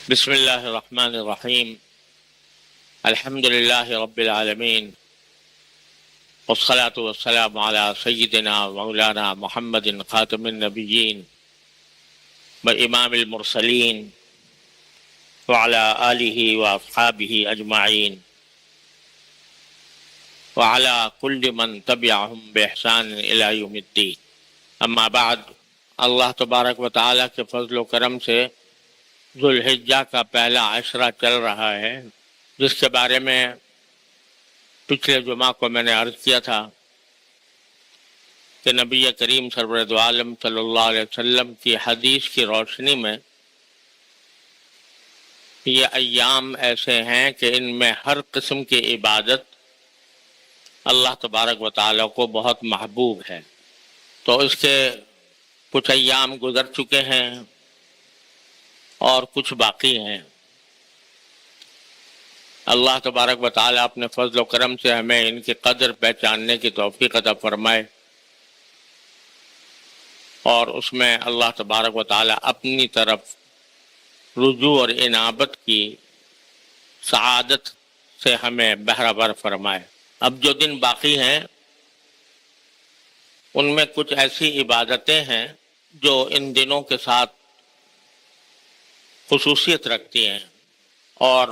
بسم اللہ الرحمن الرحیم الحمد للہ رب العالمین والصلاة والسلام علی سیدنا مولانا محمد خاتم النبیین وامام المرسلین وعلی آلہ واصحابہ اجمعین وعلی کل من تبعہم بإحسان الی یوم الدین. اما بعد، اللہ تبارک و تعالیٰ کے فضل و کرم سے ذوالحجہ کا پہلا عشرہ چل رہا ہے، جس کے بارے میں پچھلے جمعہ کو میں نے عرض کیا تھا کہ نبی کریم سرور دو عالم صلی اللہ علیہ وسلم کی حدیث کی روشنی میں یہ ایام ایسے ہیں کہ ان میں ہر قسم کی عبادت اللہ تبارک و تعالیٰ کو بہت محبوب ہے. تو اس کے کچھ ایام گزر چکے ہیں اور کچھ باقی ہیں. اللہ تبارک و تعالیٰ اپنے فضل و کرم سے ہمیں ان کی قدر پہچاننے کی توفیق عطا فرمائے، اور اس میں اللہ تبارک و تعالیٰ اپنی طرف رجوع اور انابت کی سعادت سے ہمیں بہرہ بر فرمائے. اب جو دن باقی ہیں ان میں کچھ ایسی عبادتیں ہیں جو ان دنوں کے ساتھ خصوصیت رکھتی ہیں، اور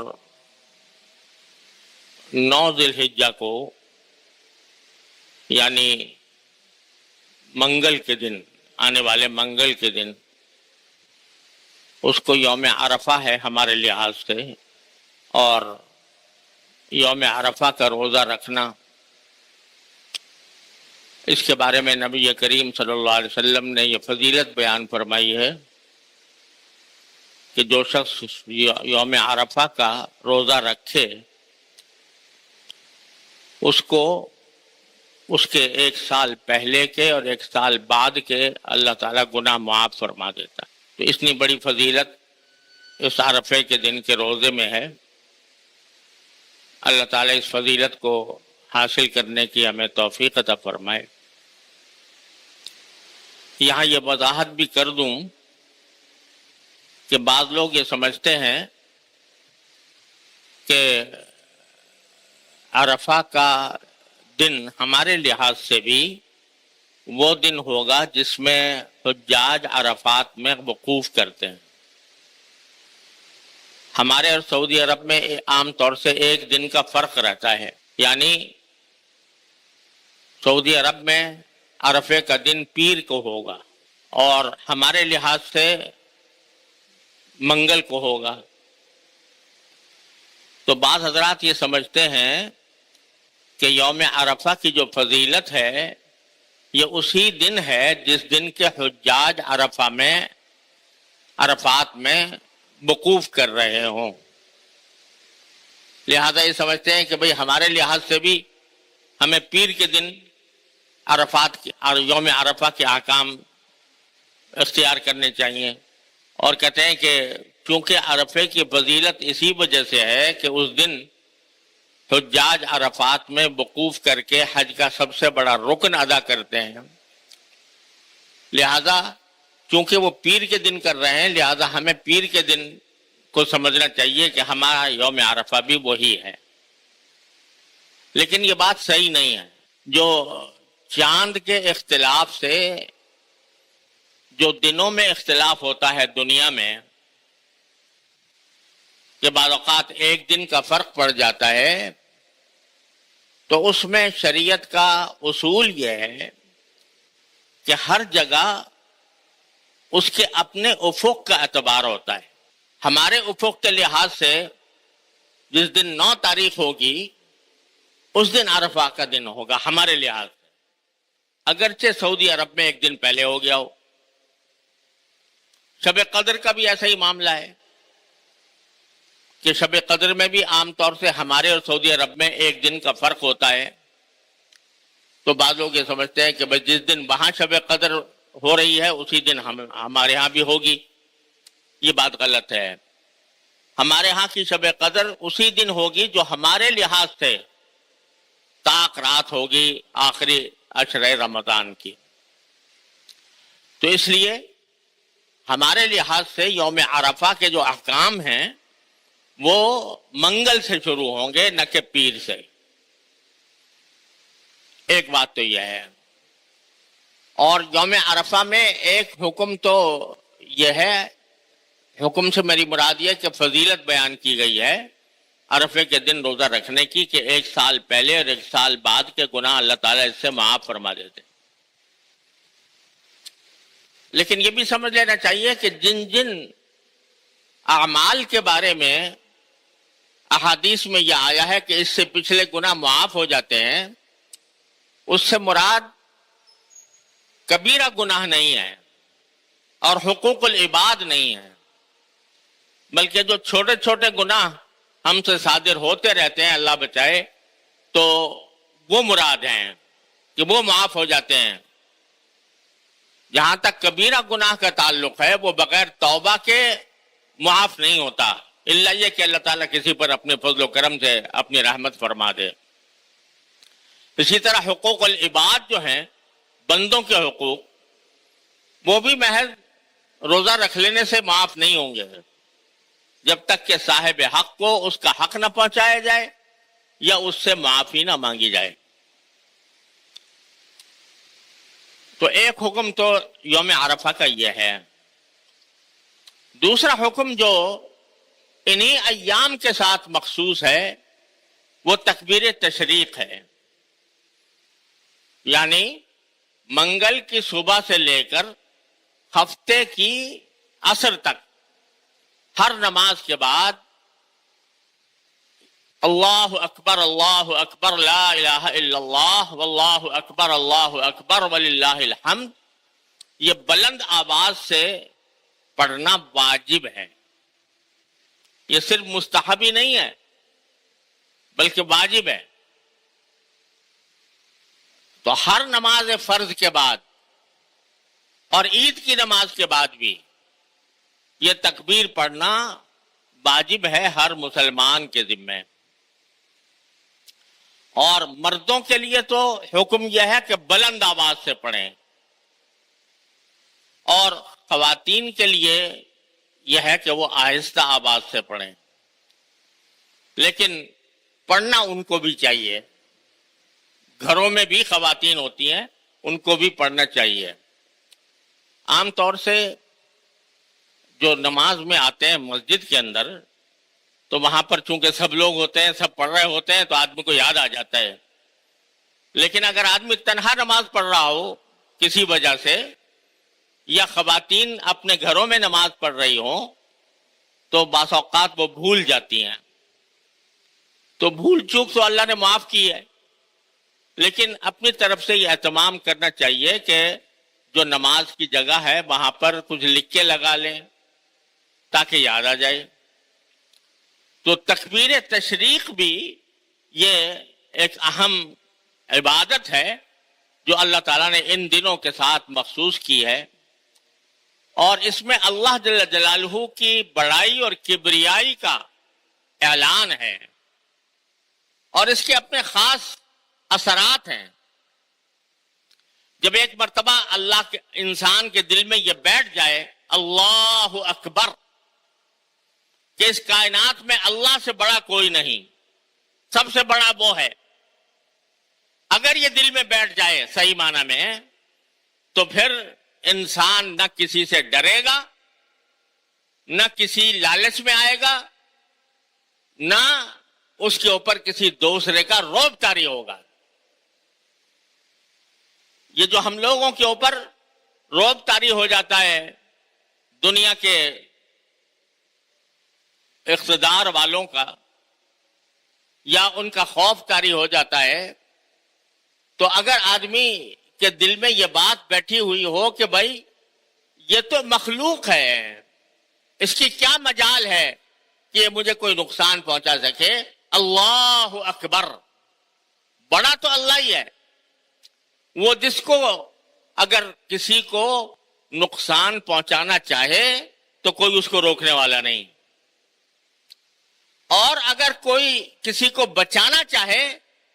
9 ذی الحجہ کو یعنی منگل کے دن، آنے والے منگل کے دن، اس کو یوم عرفہ ہے ہمارے لحاظ سے، اور یوم عرفہ کا روزہ رکھنا، اس کے بارے میں نبی کریم صلی اللہ علیہ وسلم نے یہ فضیلت بیان فرمائی ہے کہ جو شخص یوم عرفہ کا روزہ رکھے اس کو اس کے 1 سال پہلے کے اور 1 سال بعد کے اللہ تعالیٰ گناہ معاف فرما دیتا ہے. تو اتنی بڑی فضیلت اس عرفے کے دن کے روزے میں ہے. اللہ تعالیٰ اس فضیلت کو حاصل کرنے کی ہمیں توفیق عطا فرمائے. یہاں یہ وضاحت بھی کر دوں کہ بعض لوگ یہ سمجھتے ہیں کہ عرفہ کا دن ہمارے لحاظ سے بھی وہ دن ہوگا جس میں حجاج عرفات میں وقوف کرتے ہیں. ہمارے اور سعودی عرب میں عام طور سے 1 دن کا فرق رہتا ہے، یعنی سعودی عرب میں عرفے کا دن پیر کو ہوگا اور ہمارے لحاظ سے منگل کو ہوگا. تو بعض حضرات یہ سمجھتے ہیں کہ یوم عرفہ کی جو فضیلت ہے یہ اسی دن ہے جس دن کے حجاج عرفات میں وقوف کر رہے ہوں. لہذا یہ سمجھتے ہیں کہ بھئی ہمارے لحاظ سے بھی ہمیں پیر کے دن یوم عرفہ کے احکام اختیار کرنے چاہیے، اور کہتے ہیں کہ چونکہ عرفے کی فضیلت اسی وجہ سے ہے کہ اس دن حجاج عرفات میں وقوف کر کے حج کا سب سے بڑا رکن ادا کرتے ہیں. لہذا چونکہ وہ پیر کے دن کر رہے ہیں، لہذا ہمیں پیر کے دن کو سمجھنا چاہیے کہ ہمارا یوم عرفہ بھی وہی ہے. لیکن یہ بات صحیح نہیں ہے. جو چاند کے اختلاف سے جو دنوں میں اختلاف ہوتا ہے دنیا میں، کہ بعض اوقات 1 دن کا فرق پڑ جاتا ہے، تو اس میں شریعت کا اصول یہ ہے کہ ہر جگہ اس کے اپنے افق کا اعتبار ہوتا ہے. ہمارے افق کے لحاظ سے جس دن 9 تاریخ ہوگی اس دن عرفہ کا دن ہوگا ہمارے لحاظ سے، اگرچہ سعودی عرب میں 1 دن پہلے ہو گیا ہو. شب قدر کا بھی ایسا ہی معاملہ ہے کہ شب قدر میں بھی عام طور سے ہمارے اور سعودی عرب میں 1 دن کا فرق ہوتا ہے. تو بعض لوگ یہ سمجھتے ہیں کہ بھئی جس دن وہاں شب قدر ہو رہی ہے اسی دن ہمارے ہاں بھی ہوگی. یہ بات غلط ہے. ہمارے ہاں کی شب قدر اسی دن ہوگی جو ہمارے لحاظ سے طاق رات ہوگی آخری عشرہ رمضان کی. تو اس لیے ہمارے لحاظ سے یوم عرفہ کے جو احکام ہیں وہ منگل سے شروع ہوں گے، نہ کہ پیر سے. ایک بات تو یہ ہے. اور یوم عرفہ میں ایک حکم تو یہ ہے، حکم سے میری مراد یہ کہ فضیلت بیان کی گئی ہے عرفے کے دن روزہ رکھنے کی، کہ ایک سال پہلے اور ایک سال بعد کے گناہ اللہ تعالیٰ اس سے معاف فرما دیتے. لیکن یہ بھی سمجھ لینا چاہیے کہ جن جن اعمال کے بارے میں احادیث میں یہ آیا ہے کہ اس سے پچھلے گناہ معاف ہو جاتے ہیں، اس سے مراد کبیرہ گناہ نہیں ہے اور حقوق العباد نہیں ہے، بلکہ جو چھوٹے چھوٹے گناہ ہم سے صادر ہوتے رہتے ہیں، اللہ بچائے، تو وہ مراد ہیں کہ وہ معاف ہو جاتے ہیں. جہاں تک کبیرہ گناہ کا تعلق ہے وہ بغیر توبہ کے معاف نہیں ہوتا، الا یہ کہ اللہ تعالیٰ کسی پر اپنے فضل و کرم سے اپنی رحمت فرما دے. اسی طرح حقوق العباد جو ہیں، بندوں کے حقوق، وہ بھی محض روزہ رکھ لینے سے معاف نہیں ہوں گے جب تک کہ صاحب حق کو اس کا حق نہ پہنچایا جائے یا اس سے معافی نہ مانگی جائے. تو ایک حکم تو یوم عرفہ کا یہ ہے. دوسرا حکم جو انہی ایام کے ساتھ مخصوص ہے وہ تکبیر تشریق ہے. یعنی منگل کی صبح سے لے کر ہفتے کی عصر تک ہر نماز کے بعد اللہ اکبر لا الہ الا اللہ واللہ اکبر وللہ الحمد، یہ بلند آواز سے پڑھنا واجب ہے. یہ صرف مستحب ہی نہیں ہے بلکہ واجب ہے. تو ہر نماز فرض کے بعد اور عید کی نماز کے بعد بھی یہ تکبیر پڑھنا واجب ہے ہر مسلمان کے ذمہ. اور مردوں کے لیے تو حکم یہ ہے کہ بلند آواز سے پڑھیں، اور خواتین کے لیے یہ ہے کہ وہ آہستہ آواز سے پڑھیں. لیکن پڑھنا ان کو بھی چاہیے، گھروں میں بھی خواتین ہوتی ہیں، ان کو بھی پڑھنا چاہیے. عام طور سے جو نماز میں آتے ہیں مسجد کے اندر، تو وہاں پر چونکہ سب لوگ ہوتے ہیں، سب پڑھ رہے ہوتے ہیں، تو آدمی کو یاد آ جاتا ہے. لیکن اگر آدمی تنہا نماز پڑھ رہا ہو کسی وجہ سے، یا خواتین اپنے گھروں میں نماز پڑھ رہی ہوں، تو بعض اوقات وہ بھول جاتی ہیں. تو بھول چوک تو اللہ نے معاف کی ہے، لیکن اپنی طرف سے یہ اہتمام کرنا چاہیے کہ جو نماز کی جگہ ہے وہاں پر کچھ لکھ کے لگا لیں تاکہ یاد آ جائے. تو تکبیر تشریق بھی یہ ایک اہم عبادت ہے جو اللہ تعالیٰ نے ان دنوں کے ساتھ مخصوص کی ہے، اور اس میں اللہ جل جلالہ کی بڑائی اور کبریائی کا اعلان ہے، اور اس کے اپنے خاص اثرات ہیں. جب ایک مرتبہ اللہ کے انسان کے دل میں یہ بیٹھ جائے اللہ اکبر کہ اس کائنات میں اللہ سے بڑا کوئی نہیں، سب سے بڑا وہ ہے، اگر یہ دل میں بیٹھ جائے صحیح معنی میں، تو پھر انسان نہ کسی سے ڈرے گا، نہ کسی لالچ میں آئے گا، نہ اس کے اوپر کسی دوسرے کا رعب طاری ہوگا. یہ جو ہم لوگوں کے اوپر رعب طاری ہو جاتا ہے دنیا کے اقتدار والوں کا، یا ان کا خوف طاری ہو جاتا ہے، تو اگر آدمی کے دل میں یہ بات بیٹھی ہوئی ہو کہ بھائی یہ تو مخلوق ہے، اس کی کیا مجال ہے کہ یہ مجھے کوئی نقصان پہنچا سکے، اللہ اکبر، بڑا تو اللہ ہی ہے، وہ جس کو اگر کسی کو نقصان پہنچانا چاہے تو کوئی اس کو روکنے والا نہیں، اور اگر کوئی کسی کو بچانا چاہے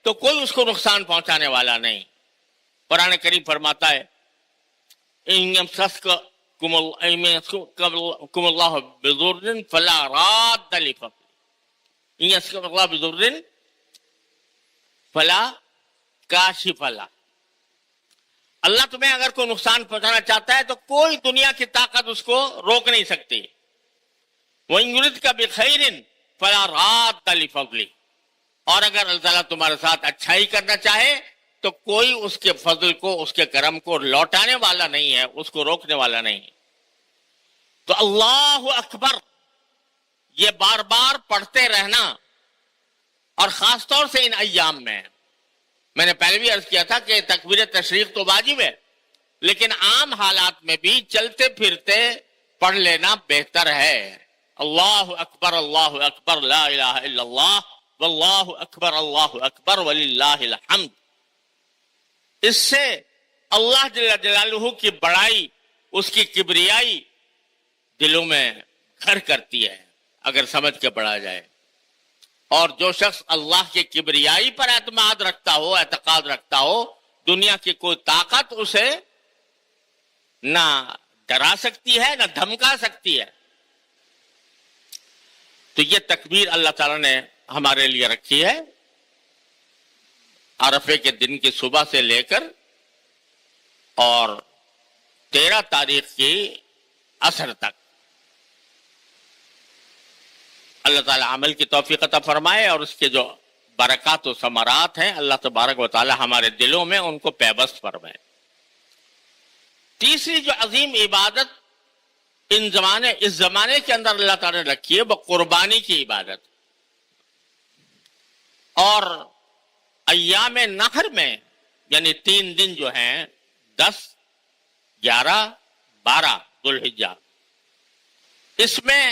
تو کوئی اس کو نقصان پہنچانے والا نہیں. قرآن کریم فرماتا ہے ان یمسسک يمسسكم الله بضر فلا راد لفضله إن يمسسكم الله بضر فلا كاشف له. اللہ تمہیں اگر کوئی نقصان پہنچانا چاہتا ہے تو کوئی دنیا کی طاقت اس کو روک نہیں سکتی. وَإِن يُرِدْكَ بِخَيْرٍ فَلَا رَادَّ لِفَضْلِهِ. اور اگر اللہ تعالیٰ تمہارے ساتھ اچھائی کرنا چاہے تو کوئی اس کے فضل کو، اس کے کرم کو لوٹانے والا نہیں ہے، اس کو روکنے والا نہیں ہے. تو اللہ اکبر یہ بار بار پڑھتے رہنا، اور خاص طور سے ان ایام میں نے پہلے بھی عرض کیا تھا کہ تکبیر تشریق تو واجب ہے، لیکن عام حالات میں بھی چلتے پھرتے پڑھ لینا بہتر ہے. اللہ اکبر لا الہ الا اللہ واللہ اکبر وللہ الحمد. اس سے اللہ جل جلالہ کی بڑائی، اس کی کبریائی دلوں میں گھر کرتی ہے اگر سمجھ کے پڑھا جائے. اور جو شخص اللہ کی کبریائی پر اعتماد رکھتا ہو، اعتقاد رکھتا ہو، دنیا کی کوئی طاقت اسے نہ ڈرا سکتی ہے نہ دھمکا سکتی ہے. تو یہ تکبیر اللہ تعالیٰ نے ہمارے لیے رکھی ہے عرفے کے دن کی صبح سے لے کر اور 13 تاریخ کی عصر تک. اللہ تعالیٰ عمل کی توفیق عطا فرمائے اور اس کے جو برکات و ثمرات ہیں اللہ تبارک و تعالیٰ ہمارے دلوں میں ان کو پیوست فرمائے. تیسری جو عظیم عبادت اس زمانے کے اندر اللہ تعالیٰ نے رکھی ہے وہ قربانی کی عبادت. اور ایام نحر میں یعنی 3 دن جو ہیں 10 11 12 ذوالحجہ، اس میں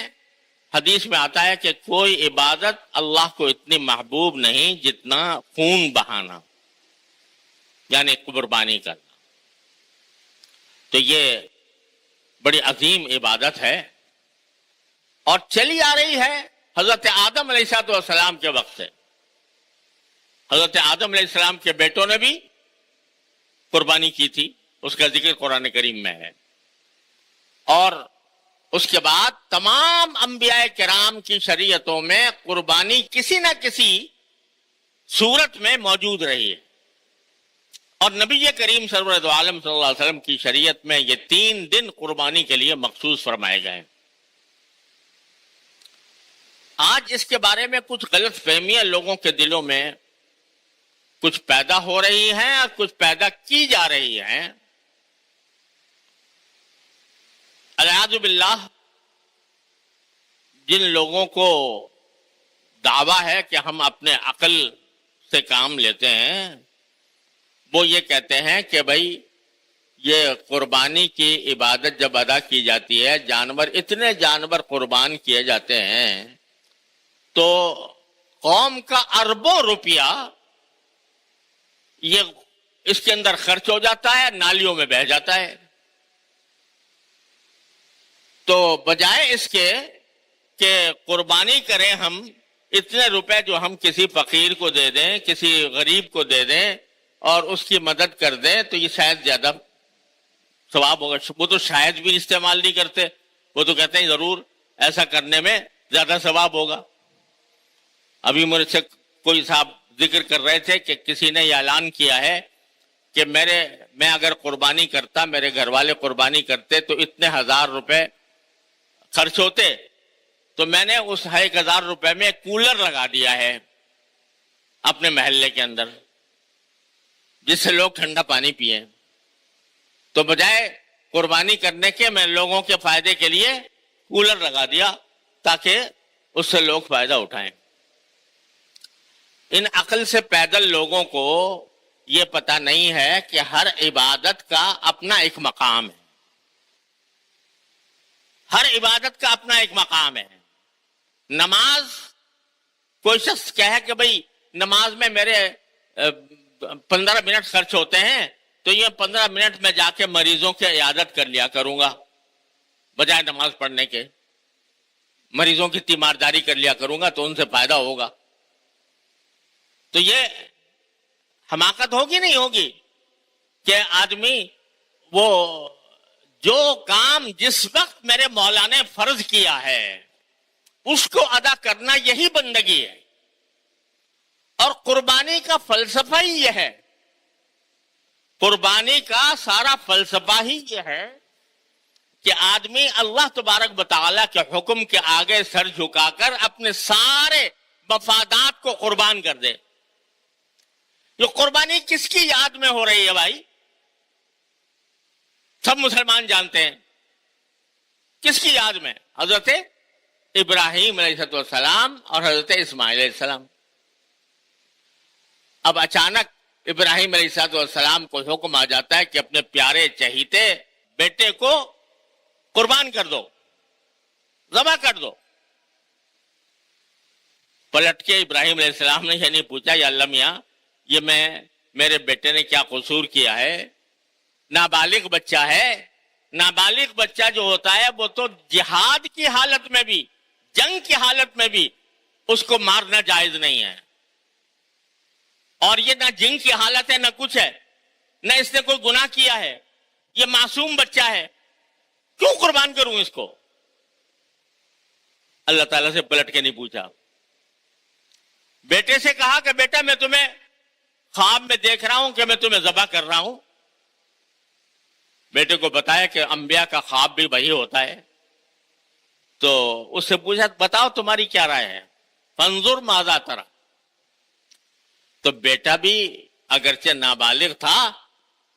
حدیث میں آتا ہے کہ کوئی عبادت اللہ کو اتنی محبوب نہیں جتنا خون بہانا یعنی قربانی کرنا. تو یہ بڑی عظیم عبادت ہے اور چلی آ رہی ہے حضرت آدم علیہ السلام کے وقت سے. حضرت آدم علیہ السلام کے بیٹوں نے بھی قربانی کی تھی، اس کا ذکر قرآن کریم میں ہے. اور اس کے بعد تمام انبیاء کرام کی شریعتوں میں قربانی کسی نہ کسی صورت میں موجود رہی ہے. اور نبی کریم سرور دو عالم صلی اللہ علیہ وسلم کی شریعت میں یہ 3 دن قربانی کے لیے مخصوص فرمائے گئے. آج اس کے بارے میں کچھ غلط فہمیاں لوگوں کے دلوں میں کچھ پیدا ہو رہی ہیں اور کچھ پیدا کی جا رہی ہیں. العیاذ باللہ جن لوگوں کو دعویٰ ہے کہ ہم اپنے عقل سے کام لیتے ہیں وہ یہ کہتے ہیں کہ بھائی یہ قربانی کی عبادت جب ادا کی جاتی ہے، اتنے جانور قربان کیے جاتے ہیں تو قوم کا اربوں روپیہ یہ اس کے اندر خرچ ہو جاتا ہے، نالیوں میں بہہ جاتا ہے. تو بجائے اس کے کہ قربانی کریں ہم، اتنے روپے جو ہم کسی فقیر کو دے دیں، کسی غریب کو دے دیں اور اس کی مدد کر دیں تو یہ شاید زیادہ ثواب ہوگا. وہ تو شاید بھی استعمال نہیں کرتے، وہ تو کہتے ہیں ضرور ایسا کرنے میں زیادہ ثواب ہوگا. ابھی میرے سے کوئی صاحب ذکر کر رہے تھے کہ کسی نے یہ اعلان کیا ہے کہ میں اگر قربانی کرتا، میرے گھر والے قربانی کرتے تو اتنے 1000 روپے خرچ ہوتے، تو میں نے اس 1000 روپے میں کولر لگا دیا ہے اپنے محلے کے اندر جس سے لوگ ٹھنڈا پانی پئیں. تو بجائے قربانی کرنے کے میں لوگوں کے فائدے کے لیے کولر لگا دیا تاکہ اس سے لوگ فائدہ اٹھائیں. ان عقل سے پیدل لوگوں کو یہ پتہ نہیں ہے کہ ہر عبادت کا اپنا ایک مقام ہے. ہر عبادت کا اپنا ایک مقام ہے. نماز، کوئی شخص کہے کہ بھئی نماز میں میرے 15 منٹ خرچ ہوتے ہیں تو یہ 15 منٹ میں جا کے مریضوں کی عیادت کر لیا کروں گا بجائے نماز پڑھنے کے، مریضوں کی تیمارداری کر لیا کروں گا تو ان سے فائدہ ہوگا. تو یہ حماقت ہوگی نہیں ہوگی کہ آدمی وہ جو کام جس وقت میرے مولا نے فرض کیا ہے اس کو ادا کرنا یہی بندگی ہے. اور قربانی کا فلسفہ ہی یہ ہے، قربانی کا سارا فلسفہ ہی یہ ہے کہ آدمی اللہ تبارک و تعالیٰ کے حکم کے آگے سر جھکا کر اپنے سارے مفادات کو قربان کر دے. یہ قربانی کس کی یاد میں ہو رہی ہے بھائی؟ سب مسلمان جانتے ہیں. کس کی یاد میں؟ حضرت ابراہیم علیہ السلام اور حضرت اسماعیل علیہ السلام. اب اچانک ابراہیم علیہ السلام کو حکم آ جاتا ہے کہ اپنے پیارے چہیتے بیٹے کو قربان کر دو، ذبح کر دو. پلٹ کے ابراہیم علیہ السلام نے یہ نہیں پوچھا یا اللہ میاں یہ میرے بیٹے نے کیا قصور کیا ہے؟ نابالغ بچہ ہے. نابالغ بچہ جو ہوتا ہے وہ تو جہاد کی حالت میں بھی، جنگ کی حالت میں بھی اس کو مارنا جائز نہیں ہے. اور یہ نہ جنگ کی حالت ہے نہ کچھ ہے، نہ اس نے کوئی گناہ کیا ہے، یہ معصوم بچہ ہے، کیوں قربان کروں اس کو؟ اللہ تعالیٰ سے پلٹ کے نہیں پوچھا. بیٹے سے کہا کہ بیٹا میں تمہیں خواب میں دیکھ رہا ہوں کہ میں تمہیں ذبح کر رہا ہوں. بیٹے کو بتایا کہ انبیاء کا خواب بھی وہی ہوتا ہے. تو اس سے پوچھا بتاؤ تمہاری کیا رائے ہے؟ فانظر ماذا ترى. تو بیٹا بھی اگرچہ نابالغ تھا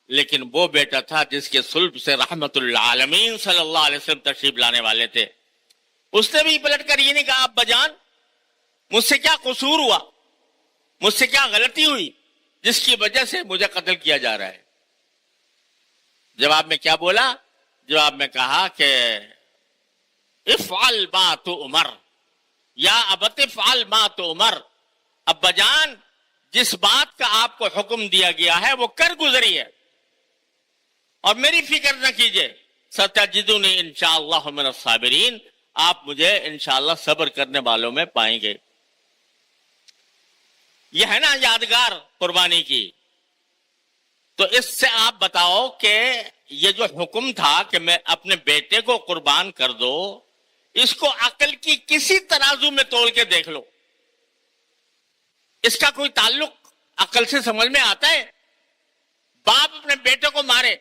لیکن وہ بیٹا تھا جس کے صلب سے رحمت العالمین صلی اللہ علیہ وسلم تشریف لانے والے تھے. اس نے بھی پلٹ کر یہ نہیں کہا ابا جان مجھ سے کیا قصور ہوا، مجھ سے کیا غلطی ہوئی جس کی وجہ سے مجھے قتل کیا جا رہا ہے. جواب میں کیا بولا؟ جواب میں کہا کہ افعل ما تؤمر یا ابت افعل ما تؤمر. ابا جان جس بات کا آپ کو حکم دیا گیا ہے وہ کر گزری ہے اور میری فکر نہ کیجئے. ستجدنی انشاءاللہ من الصابرین. آپ مجھے انشاءاللہ صبر کرنے والوں میں پائیں گے. یہ ہے نا یادگار قربانی کی. تو اس سے آپ بتاؤ کہ یہ جو حکم تھا کہ میں اپنے بیٹے کو قربان کر دو، اس کو عقل کی کسی ترازو میں تول کے دیکھ لو، اس کا کوئی تعلق عقل سے سمجھ میں آتا ہے؟ باپ اپنے بیٹے کو مارے،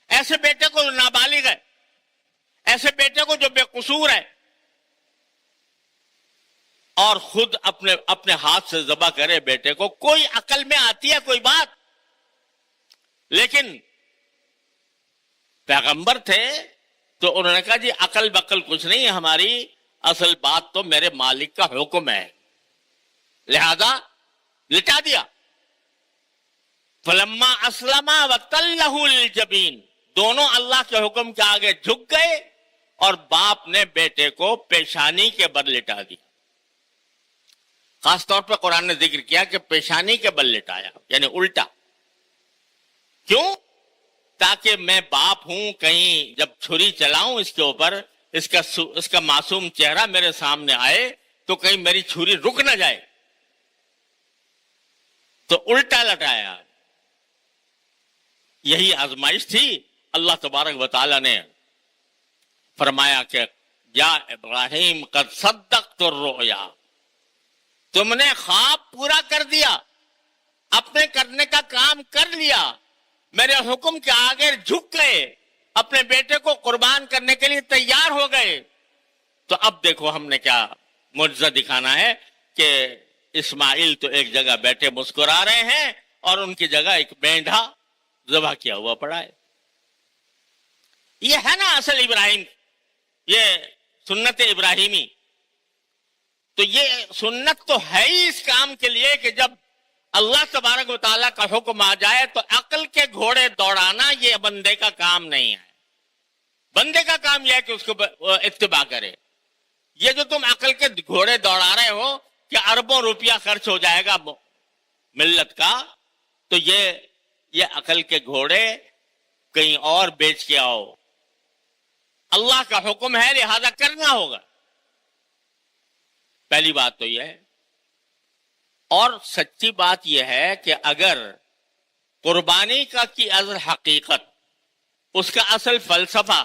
ایسے بیٹے کو جو نابالغ ہے، ایسے بیٹے کو جو بے قصور ہے، اور خود اپنے ہاتھ سے ذبح کرے بیٹے کو. کوئی عقل میں آتی ہے کوئی بات؟ لیکن پیغمبر تھے تو انہوں نے کہا جی عقل بقل کچھ نہیں ہے ہماری، اصل بات تو میرے مالک کا حکم ہے، لہذا لٹا دیا. فلما اسلما وتلہ للجبین. دونوں اللہ کے حکم کے آگے جھک گئے اور باپ نے بیٹے کو پیشانی کے بل لٹا دیا. خاص طور پر قرآن نے ذکر کیا کہ پیشانی کے بل لٹایا، یعنی الٹا. کیوں؟ تاکہ میں باپ ہوں، کہیں جب چھری چلاؤں اس کے اوپر، اس کا معصوم چہرہ میرے سامنے آئے تو کہیں میری چھری رک نہ جائے. تو الٹا لٹایا. یہی آزمائش تھی. اللہ تبارک و تعالی نے فرمایا کہ یا ابراہیم قد صدقت الرؤیا. تم نے خواب پورا کر دیا، اپنے کرنے کا کام کر لیا، میرے حکم کے آگے جھک گئے، اپنے بیٹے کو قربان کرنے کے لیے تیار ہو گئے. تو اب دیکھو ہم نے کیا معجزہ دکھانا ہے کہ اسماعیل تو ایک جگہ بیٹھے مسکرا رہے ہیں اور ان کی جگہ ایک مینڈھا ذبح کیا ہوا پڑا ہے. یہ ہے نا اصل ابراہیم، یہ سنت ابراہیمی. تو یہ سنت تو ہے ہی اس کام کے لیے کہ جب اللہ تبارک و تعالیٰ کا حکم آ جائے تو عقل کے گھوڑے دوڑانا یہ بندے کا کام نہیں ہے. بندے کا کام یہ ہے کہ اس کو اتباع کرے. یہ جو تم عقل کے گھوڑے دوڑا رہے ہو کہ اربوں روپیہ خرچ ہو جائے گا ملت کا، تو یہ عقل کے گھوڑے کہیں اور بیچ کے آؤ. اللہ کا حکم ہے لہذا کرنا ہوگا. پہلی بات تو یہ ہے. اور سچی بات یہ ہے کہ اگر قربانی کا کی ازل حقیقت اس کا اصل فلسفہ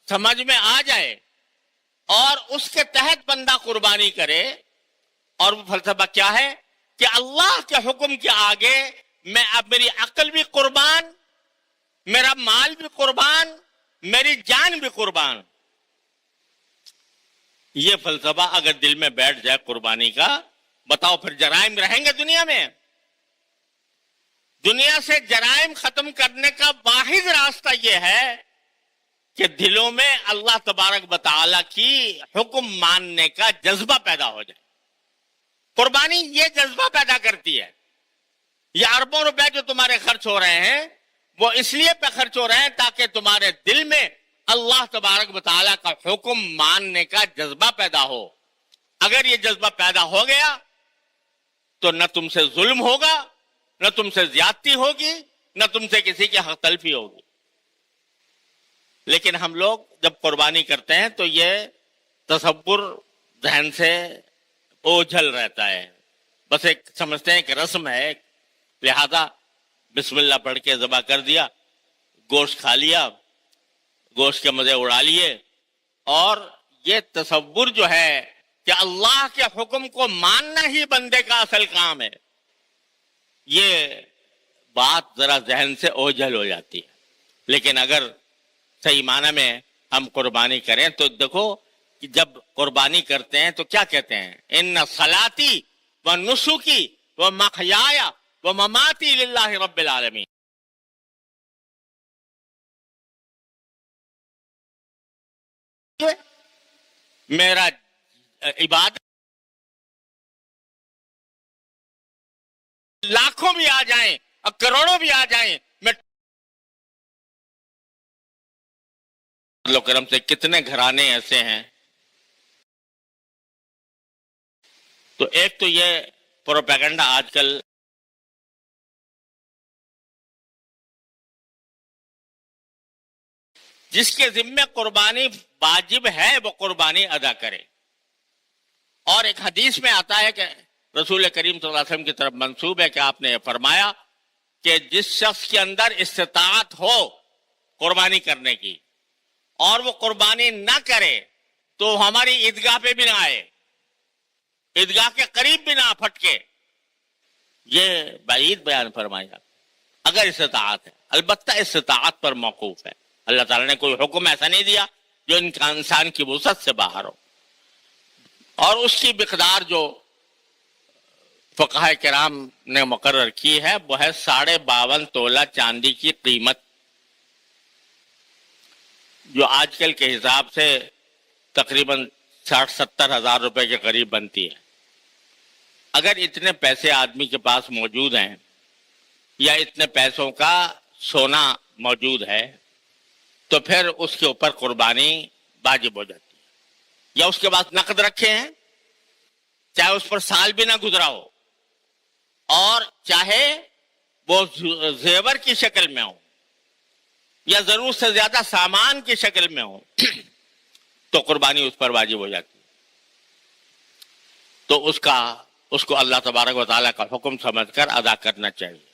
سمجھ میں آ جائے اور اس کے تحت بندہ قربانی کرے. اور وہ فلسفہ کیا ہے کہ اللہ کے حکم کے آگے میں اب میری عقل بھی قربان, میرا مال بھی قربان, میری جان بھی قربان. یہ فلسفہ اگر دل میں بیٹھ جائے قربانی کا, بتاؤ پھر جرائم رہیں گے دنیا میں؟ دنیا سے جرائم ختم کرنے کا واحد راستہ یہ ہے کہ دلوں میں اللہ تبارک و تعالیٰ کی حکم ماننے کا جذبہ پیدا ہو جائے. قربانی یہ جذبہ پیدا کرتی ہے. یہ اربوں روپے جو تمہارے خرچ ہو رہے ہیں وہ اس لیے پہ خرچ ہو رہے ہیں تاکہ تمہارے دل میں اللہ تبارک و تعالیٰ کا حکم ماننے کا جذبہ پیدا ہو. اگر یہ جذبہ پیدا ہو گیا تو نہ تم سے ظلم ہوگا, نہ تم سے زیادتی ہوگی, نہ تم سے کسی کی حق تلفی ہوگی. لیکن ہم لوگ جب قربانی کرتے ہیں تو یہ تصور ذہن سے اوجھل رہتا ہے. بس ایک سمجھتے ہیں کہ رسم ہے, لہذا بسم اللہ پڑھ کے ذبح کر دیا, گوشت کھا لیا, گوشت کے مزے اڑا لیے. اور یہ تصور جو ہے کہ اللہ کے حکم کو ماننا ہی بندے کا اصل کام ہے, یہ بات ذرا ذہن سے اوجھل ہو جاتی ہے. لیکن اگر صحیح معنی میں ہم قربانی کریں تو دیکھو کہ جب قربانی کرتے ہیں تو کیا کہتے ہیں, ان صلاتی و نسکی و محیای و مماتی للہ رب العالمین. میرا عبادت لاکھوں بھی آ جائیں اور کروڑوں بھی آ جائیں, میں اللہ کرم سے کتنے گھرانے ایسے ہیں. تو ایک تو یہ پروپیگنڈا آج کل جس کے ذمے قربانی واجب ہے وہ قربانی ادا کرے. اور ایک حدیث میں آتا ہے کہ رسول کریم صلی اللہ علیہ وسلم کی طرف منسوب ہے کہ آپ نے یہ فرمایا کہ جس شخص کے اندر استطاعت ہو قربانی کرنے کی اور وہ قربانی نہ کرے تو ہماری عیدگاہ پہ بھی نہ آئے, عیدگاہ کے قریب بھی نہ پھٹکے. یہ بعید بیان فرمایا اگر استطاعت ہے. البتہ استطاعت پر موقوف ہے. اللہ تعالیٰ نے کوئی حکم ایسا نہیں دیا جو انسان کی وسعت سے باہر ہو. اور اس کی مقدار جو فقہاء کرام نے مقرر کی ہے وہ ہے 52.5 تولہ چاندی کی قیمت, جو آج کل کے حساب سے تقریباً 60-70 ہزار روپے کے قریب بنتی ہے. اگر اتنے پیسے آدمی کے پاس موجود ہیں یا اتنے پیسوں کا سونا موجود ہے تو پھر اس کے اوپر قربانی واجب ہو جاتی ہے. یا اس کے بعد نقد رکھے ہیں, چاہے اس پر سال بھی نہ گزرا ہو اور چاہے وہ زیور کی شکل میں ہو یا ضرورت سے زیادہ سامان کی شکل میں ہو تو قربانی اس پر واجب ہو جاتی ہے. تو اس کو اللہ تبارک و تعالیٰ کا حکم سمجھ کر ادا کرنا چاہیے.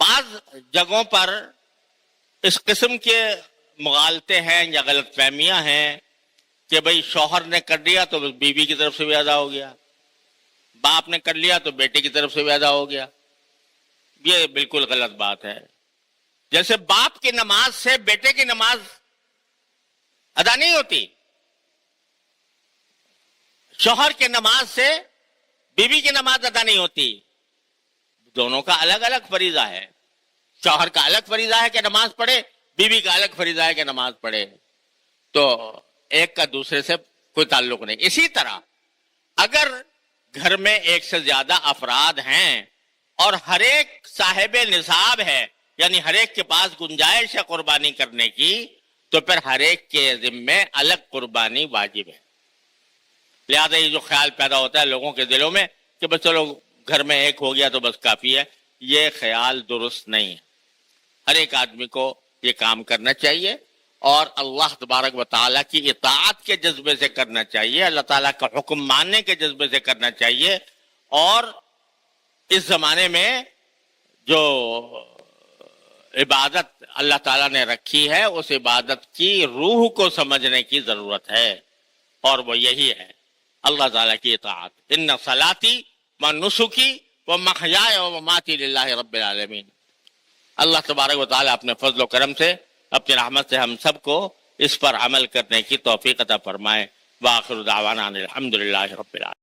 بعض جگہوں پر اس قسم کے مغالطے ہیں یا غلط فہمیاں ہیں کہ بھئی شوہر نے کر لیا تو بیوی کی طرف سے بھی ادا ہو گیا, باپ نے کر لیا تو بیٹے کی طرف سے بھی ادا ہو گیا. یہ بالکل غلط بات ہے. جیسے باپ کی نماز سے بیٹے کی نماز ادا نہیں ہوتی, شوہر کی نماز سے بیوی کی نماز ادا نہیں ہوتی. دونوں کا الگ الگ فریضہ ہے. شوہر کا الگ فریضہ ہے کہ نماز پڑھے, بیوی کا الگ فریضہ ہے کہ نماز پڑھے. تو ایک کا دوسرے سے کوئی تعلق نہیں. اسی طرح اگر گھر میں ایک سے زیادہ افراد ہیں اور ہر ایک صاحب نصاب ہے, یعنی ہر ایک کے پاس گنجائش ہے قربانی کرنے کی, تو پھر ہر ایک کے ذمے الگ قربانی واجب ہے. لہذا یہ جو خیال پیدا ہوتا ہے لوگوں کے دلوں میں کہ بس چلو گھر میں ایک ہو گیا تو بس کافی ہے, یہ خیال درست نہیں ہے. ہر ایک آدمی کو یہ کام کرنا چاہیے اور اللہ تبارک و تعالیٰ کی اطاعت کے جذبے سے کرنا چاہیے, اللہ تعالیٰ کا حکم ماننے کے جذبے سے کرنا چاہیے. اور اس زمانے میں جو عبادت اللہ تعالیٰ نے رکھی ہے اس عبادت کی روح کو سمجھنے کی ضرورت ہے، اور وہ یہی ہے اللہ تعالیٰ کی اطاعت۔ ان صلاتی و نسکی و محیای و مماتی للہ رب العالمین۔ اللہ تبارک و تعالیٰ اپنے فضل و کرم سے، اپنی رحمت سے ہم سب کو اس پر عمل کرنے کی توفیق عطا فرمائے۔ وآخر دعوانا الحمدللہ رب العالمین۔